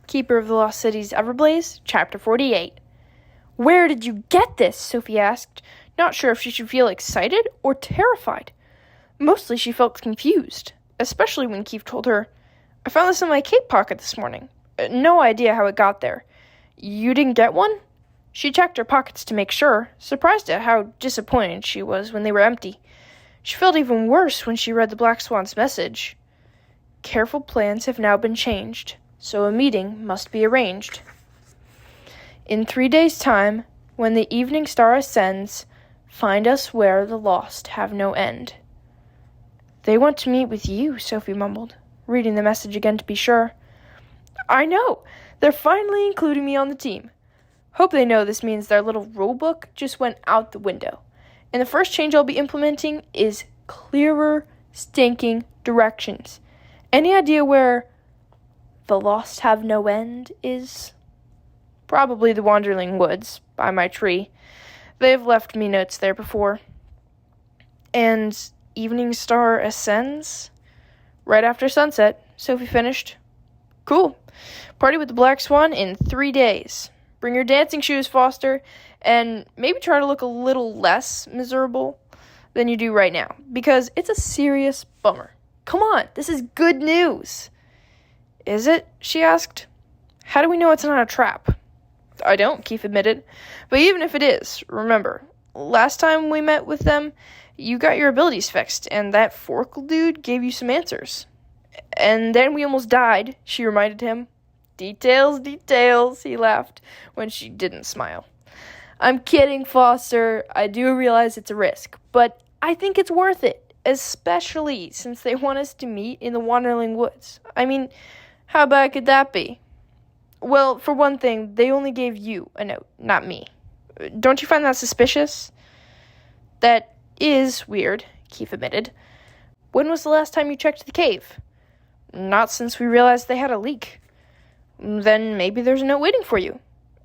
Keeper of the Lost City's Everblaze, Chapter 48. Where did you get this? Sophie asked, not sure if she should feel excited or terrified. Mostly she felt confused, especially when Keith told her, I found this in my cape pocket this morning. No idea how it got there. You didn't get one? She checked her pockets to make sure, surprised at how disappointed she was when they were empty. She felt even worse when she read the Black Swan's message. Careful plans have now been changed, so a meeting must be arranged. In 3 days' time, when the evening star ascends, find us where the lost have no end. They want to meet with you, Sophie mumbled, reading the message again to be sure. I know! They're finally including me on the team. Hope they know this means their little rulebook just went out the window. And the first change I'll be implementing is clearer, stinking directions. Any idea where the lost have no end is? Probably the Wanderling Woods, by my tree. They've left me notes there before. And evening star ascends? Right after sunset, Sophie finished. Cool. Party with the Black Swan in 3 days. Bring your dancing shoes, Foster, and maybe try to look a little less miserable than you do right now, because it's a serious bummer. Come on, this is good news. Is it? She asked. How do we know it's not a trap? I don't, Keith admitted. But even if it is, remember, last time we met with them, you got your abilities fixed, and that Forkle dude gave you some answers. And then we almost died, she reminded him. Details, details, he laughed when she didn't smile. I'm kidding, Foster. I do realize it's a risk, but I think it's worth it, especially since they want us to meet in the Wanderling Woods. I mean, how bad could that be? Well, for one thing, they only gave you a note, not me. Don't you find that suspicious? That is weird, Keith admitted. When was the last time you checked the cave? Not since we realized they had a leak. Then maybe there's a note waiting for you.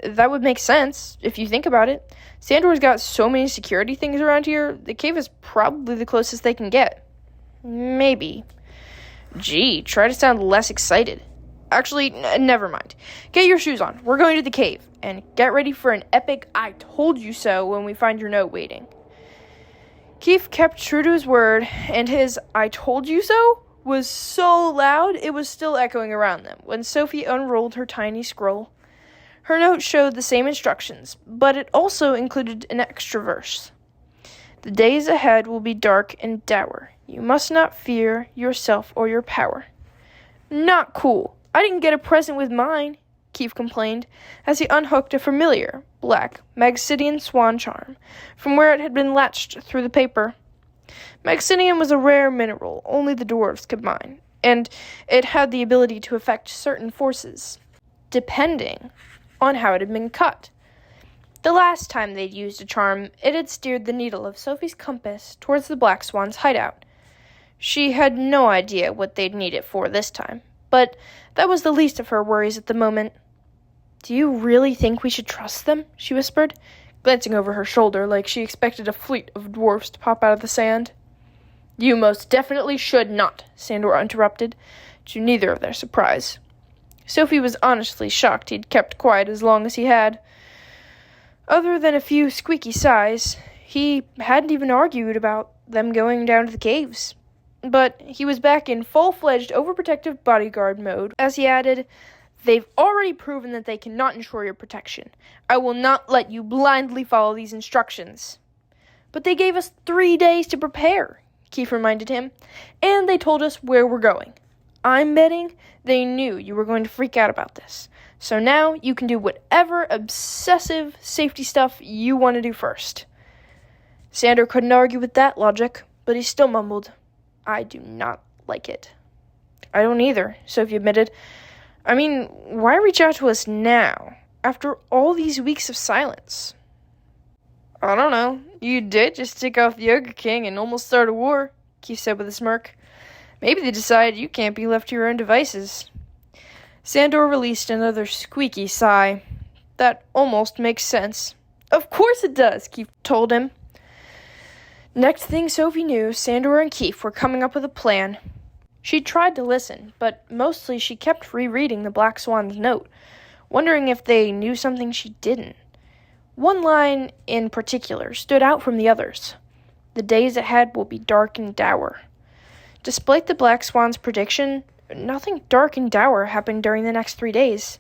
That would make sense, if you think about it. Sandor's got so many security things around here, the cave is probably the closest they can get. Maybe. Gee, try to sound less excited. Actually, never mind. Get your shoes on. We're going to the cave. And get ready for an epic I told you so when we find your note waiting. Keith kept true to his word, and his I told you so was so loud it was still echoing around them when Sophie unrolled her tiny scroll. Her note showed the same instructions, but it also included an extra verse. The days ahead will be dark and dour. You must not fear yourself or your power. Not cool. I didn't get a present with mine, Keith complained, as he unhooked a familiar, black, Magsidian swan charm from where it had been latched through the paper. Magsidian was a rare mineral only the dwarves could mine, and it had the ability to affect certain forces, depending on how it had been cut. The last time they'd used a charm, it had steered the needle of Sophie's compass towards the Black Swan's hideout. She had no idea what they'd need it for this time, but that was the least of her worries at the moment. Do you really think we should trust them? She whispered, glancing over her shoulder like she expected a fleet of dwarfs to pop out of the sand. You most definitely should not, Sandor interrupted, to neither of their surprise. Sophie was honestly shocked he'd kept quiet as long as he had. Other than a few squeaky sighs, he hadn't even argued about them going down to the caves. But he was back in full-fledged overprotective bodyguard mode as he added, They've already proven that they cannot ensure your protection. I will not let you blindly follow these instructions. But they gave us 3 days to prepare, Keith reminded him, and they told us where we're going. I'm betting they knew you were going to freak out about this. So now you can do whatever obsessive safety stuff you want to do first. Sandor couldn't argue with that logic, but he still mumbled, I do not like it. I don't either, Sophie admitted. I mean, why reach out to us now, after all these weeks of silence? I don't know. You did just tick off the Ogre King and almost start a war, Keith said with a smirk. Maybe they decided you can't be left to your own devices. Sandor released another squeaky sigh. That almost makes sense. Of course it does, Keith told him. Next thing Sophie knew, Sandor and Keith were coming up with a plan. She tried to listen, but mostly she kept rereading the Black Swan's note, wondering if they knew something she didn't. One line in particular stood out from the others. The days ahead will be dark and dour. Despite the Black Swan's prediction, nothing dark and dour happened during the next 3 days.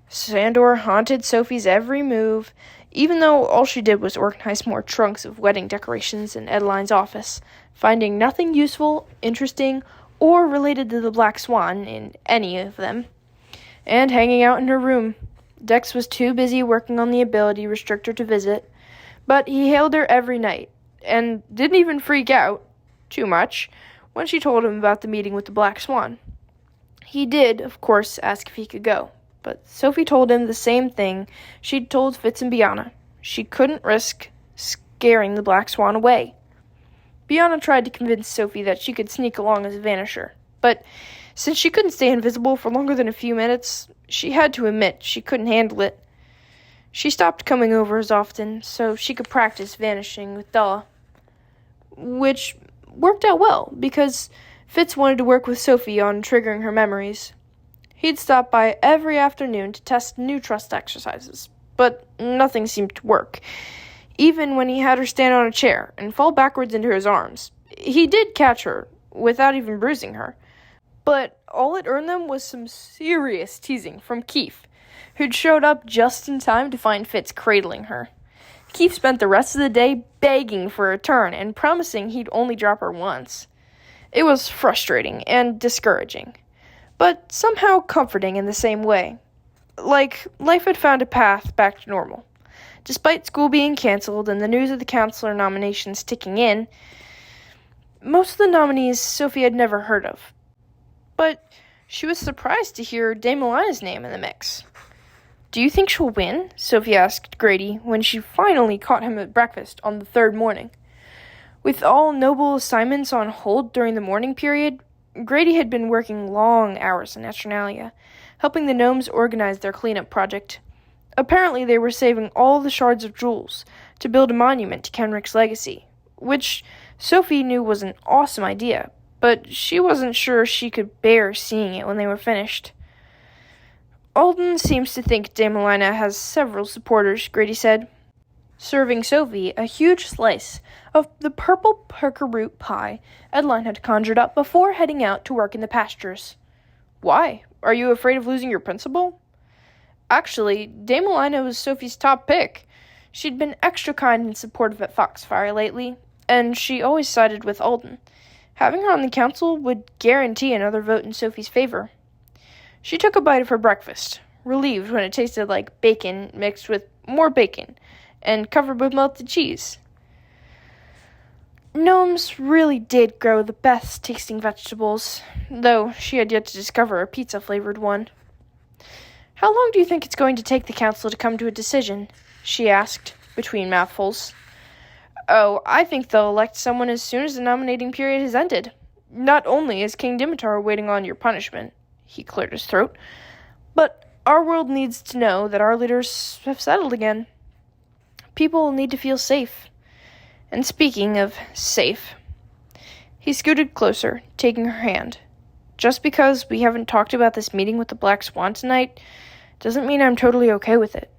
Sandor haunted Sophie's every move, even though all she did was organize more trunks of wedding decorations in Edeline's office, finding nothing useful, interesting, or related to the Black Swan in any of them, and hanging out in her room. Dex was too busy working on the ability restrictor to visit, but he hailed her every night, and didn't even freak out too much when she told him about the meeting with the Black Swan. He did, of course, ask if he could go, but Sophie told him the same thing she'd told Fitz and Biana. She couldn't risk scaring the Black Swan away. Biana tried to convince Sophie that she could sneak along as a vanisher, but since she couldn't stay invisible for longer than a few minutes, she had to admit she couldn't handle it. She stopped coming over as often so she could practice vanishing with Della, which worked out well because Fitz wanted to work with Sophie on triggering her memories. He'd stop by every afternoon to test new trust exercises, but nothing seemed to work, even when he had her stand on a chair and fall backwards into his arms. He did catch her, without even bruising her, but all it earned them was some serious teasing from Keith, who'd showed up just in time to find Fitz cradling her. Keith spent the rest of the day begging for a turn and promising he'd only drop her once. It was frustrating and discouraging, but somehow comforting in the same way. Like, life had found a path back to normal. Despite school being canceled and the news of the counselor nominations ticking in, most of the nominees Sophie had never heard of. But she was surprised to hear Dame Elina's name in the mix. "Do you think she'll win?" Sophie asked Grady when she finally caught him at breakfast on the third morning. With all noble assignments on hold during the morning period, Grady had been working long hours in Eternalia, helping the gnomes organize their cleanup project. Apparently they were saving all the shards of jewels to build a monument to Kenric's legacy, which Sophie knew was an awesome idea, but she wasn't sure she could bear seeing it when they were finished. "Alden seems to think Dame Elina has several supporters," Grady said, serving Sophie a huge slice of the purple perca-root pie Edeline had conjured up before heading out to work in the pastures. "Why? Are you afraid of losing your principal?" Actually, Dame Elina was Sophie's top pick. She'd been extra kind and supportive at Foxfire lately, and she always sided with Alden. Having her on the council would guarantee another vote in Sophie's favor. She took a bite of her breakfast, relieved when it tasted like bacon mixed with more bacon, and covered with melted cheese. Gnomes really did grow the best-tasting vegetables, though she had yet to discover a pizza-flavored one. "How long do you think it's going to take the council to come to a decision?" she asked, between mouthfuls. "Oh, I think they'll elect someone as soon as the nominating period has ended. Not only is King Dimitar waiting on your punishment," he cleared his throat, "but our world needs to know that our leaders have settled again. People need to feel safe. And speaking of safe," he scooted closer, taking her hand. "Just because we haven't talked about this meeting with the Black Swan tonight doesn't mean I'm totally okay with it."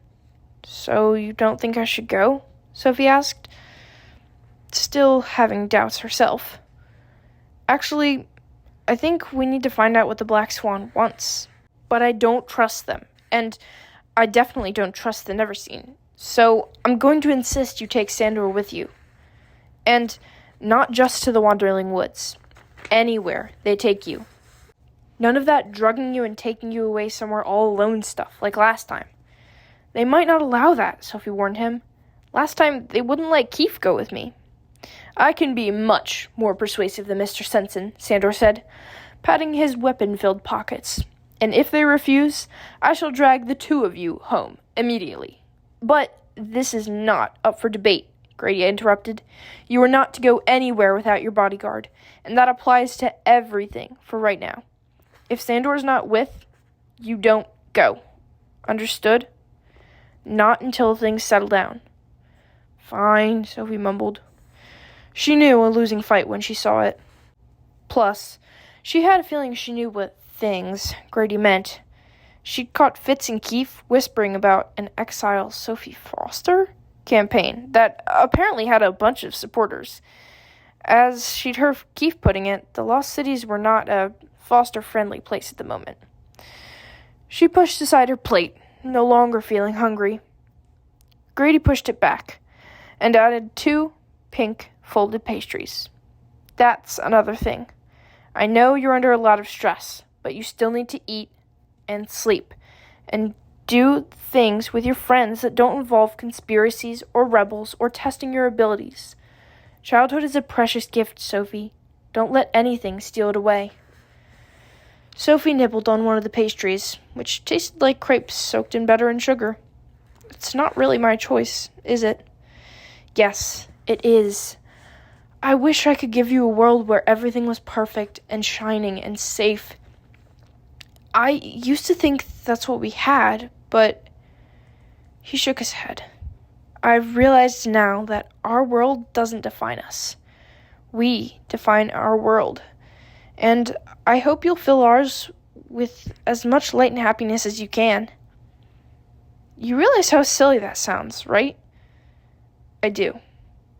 "So you don't think I should go?" Sophie asked, still having doubts herself. "Actually, I think we need to find out what the Black Swan wants. But I don't trust them, and I definitely don't trust the Neverseen. So I'm going to insist you take Sandor with you. And not just to the Wanderling Woods. Anywhere they take you. None of that drugging you and taking you away somewhere all alone stuff like last time." "They might not allow that," Sophie warned him. "Last time, they wouldn't let Keith go with me." "I can be much more persuasive than Mr. Sensen," Sandor said, patting his weapon-filled pockets. "And if they refuse, I shall drag the two of you home immediately." "But this is not up for debate," Grady interrupted. "You are not to go anywhere without your bodyguard, and that applies to everything for right now. If Sandor's not with, you don't go. Understood?" "Not until things settle down." "Fine," Sophie mumbled. She knew a losing fight when she saw it. Plus, She had a feeling she knew what things Grady meant. She'd caught Fitz and Keefe whispering about an Exile Sophie Foster campaign that apparently had a bunch of supporters. As she'd heard Keefe putting it, the Lost Cities were not a Foster-friendly place at the moment. She pushed aside her plate, no longer feeling hungry. Grady pushed it back and added 2 pink folded pastries. That's another thing. I know you're under a lot of stress, but you still need to eat and sleep and do things with your friends that don't involve conspiracies or rebels or testing your abilities. Childhood is a precious gift, Sophie. Don't let anything steal it away. Sophie nibbled on one of the pastries, which tasted like crepes soaked in butter and sugar. It's not really my choice, is it? Yes, it is. I wish I could give you a world where everything was perfect and shining and safe. I used to think that's what we had, but he shook his head. I've realized now that our world doesn't define us. We define our world. And I hope you'll fill ours with as much light and happiness as you can. You realize how silly that sounds, right? I do.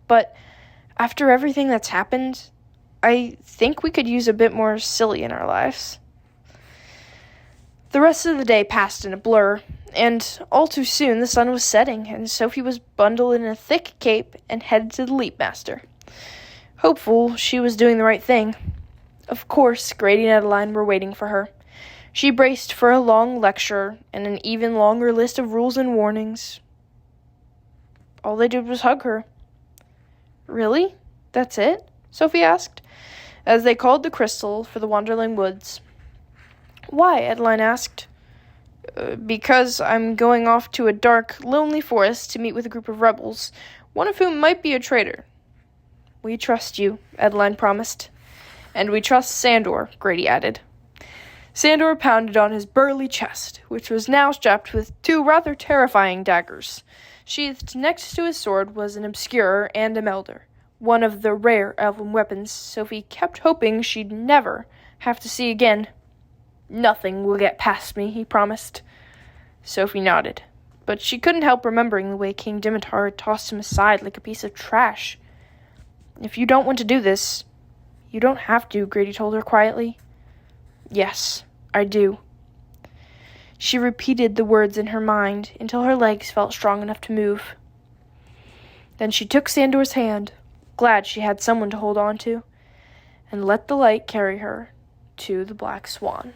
But after everything that's happened, I think we could use a bit more silly in our lives. The rest of the day passed in a blur, and all too soon the sun was setting, and Sophie was bundled in a thick cape and headed to the Leapmaster. Hopeful she was doing the right thing. Of course, Grady and Adeline were waiting for her. She braced for a long lecture and an even longer list of rules and warnings. All they did was hug her. Really? That's it? Sophie asked, as they called the crystal for the Wanderling Woods. Why? Adeline asked. Because I'm going off to a dark, lonely forest to meet with a group of rebels, one of whom might be a traitor. We trust you, Adeline promised. And we trust Sandor, Grady added. Sandor pounded on his burly chest, which was now strapped with 2 rather terrifying daggers. Sheathed next to his sword was an Obscurer and a Melder, one of the rare elven weapons Sophie kept hoping she'd never have to see again. Nothing will get past me, he promised. Sophie nodded, but she couldn't help remembering the way King Dimitar had tossed him aside like a piece of trash. If you don't want to do this, you don't have to, Grady told her quietly. Yes, I do. She repeated the words in her mind until her legs felt strong enough to move. Then she took Sandor's hand, glad she had someone to hold on to, and let the light carry her to the Black Swan.